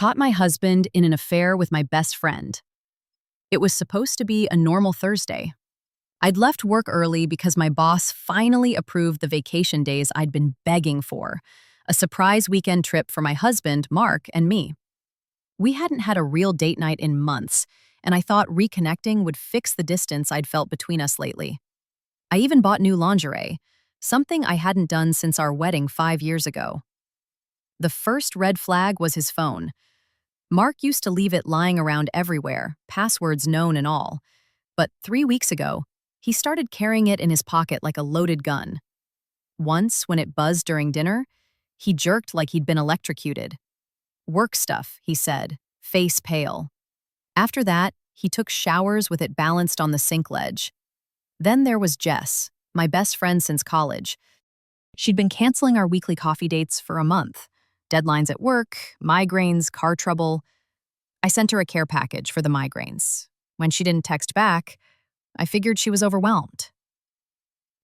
Caught my husband in an affair with my best friend. It was supposed to be a normal Thursday. I'd left work early because my boss finally approved the vacation days I'd been begging for, a surprise weekend trip for my husband, Mark, and me. We hadn't had a real date night in months, and I thought reconnecting would fix the distance I'd felt between us lately. I even bought new lingerie, something I hadn't done since our wedding 5 years ago. The first red flag was his phone. Mark used to leave it lying around everywhere, passwords known and all. But 3 weeks ago, he started carrying it in his pocket like a loaded gun. Once, when it buzzed during dinner, he jerked like he'd been electrocuted. "Work stuff," he said, face pale. After that, he took showers with it balanced on the sink ledge. Then there was Jess, my best friend since college. She'd been canceling our weekly coffee dates for a month. Deadlines at work, migraines, car trouble. I sent her a care package for the migraines. When she didn't text back, I figured she was overwhelmed.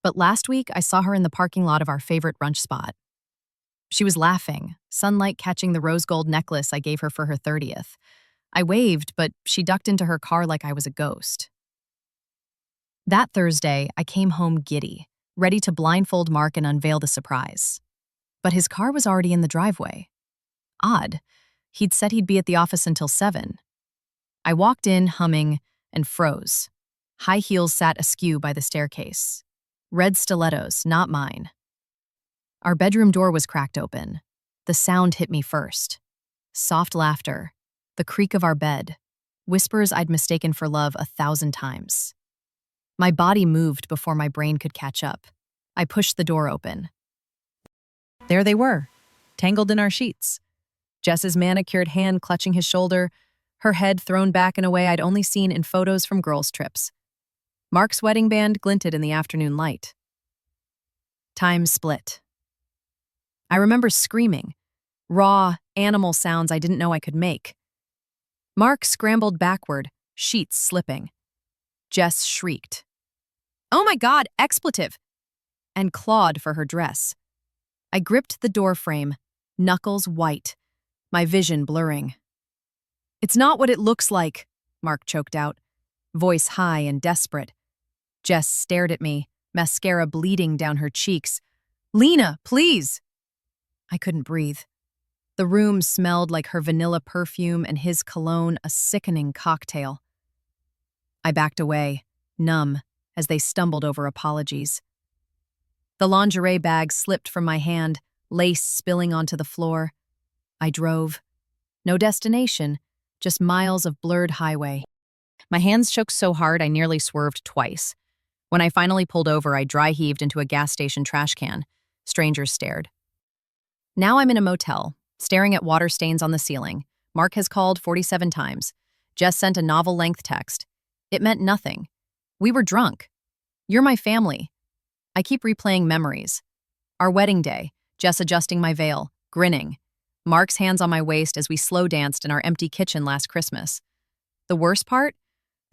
But last week, I saw her in the parking lot of our favorite brunch spot. She was laughing, sunlight catching the rose gold necklace I gave her for her 30th. I waved, but she ducked into her car like I was a ghost. That Thursday, I came home giddy, ready to blindfold Mark and unveil the surprise. But his car was already in the driveway. Odd. He'd said he'd be at the office until 7. I walked in, humming, and froze. High heels sat askew by the staircase. Red stilettos, not mine. Our bedroom door was cracked open. The sound hit me first. Soft laughter, the creak of our bed, whispers I'd mistaken for love 1,000 times. My body moved before my brain could catch up. I pushed the door open. There they were, tangled in our sheets. Jess's manicured hand clutching his shoulder, her head thrown back in a way I'd only seen in photos from girls' trips. Mark's wedding band glinted in the afternoon light. Time split. I remember screaming, raw, animal sounds I didn't know I could make. Mark scrambled backward, sheets slipping. Jess shrieked, "Oh my God, expletive!" and clawed for her dress. I gripped the door frame, knuckles white, my vision blurring. "It's not what it looks like," Mark choked out, voice high and desperate. Jess stared at me, mascara bleeding down her cheeks. "Lena, please!" I couldn't breathe. The room smelled like her vanilla perfume and his cologne a sickening cocktail. I backed away, numb, as they stumbled over apologies. The lingerie bag slipped from my hand, lace spilling onto the floor. I drove. No destination, just miles of blurred highway. My hands shook so hard I nearly swerved twice. When I finally pulled over, I dry-heaved into a gas station trash can. Strangers stared. Now I'm in a motel, staring at water stains on the ceiling. Mark has called 47 times. Jess sent a novel-length text. It meant nothing. We were drunk. You're my family. I keep replaying memories. Our wedding day, Jess adjusting my veil, grinning. Mark's hands on my waist as we slow danced in our empty kitchen last Christmas. The worst part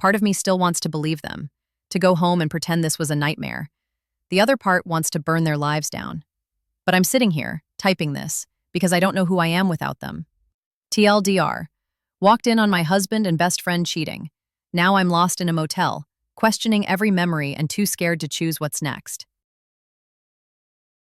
of me still wants to believe them, to go home and pretend this was a nightmare. The other part wants to burn their lives down. But I'm sitting here, typing this, because I don't know who I am without them. TLDR. Walked in on my husband and best friend cheating. Now I'm lost in a motel, questioning every memory and too scared to choose what's next.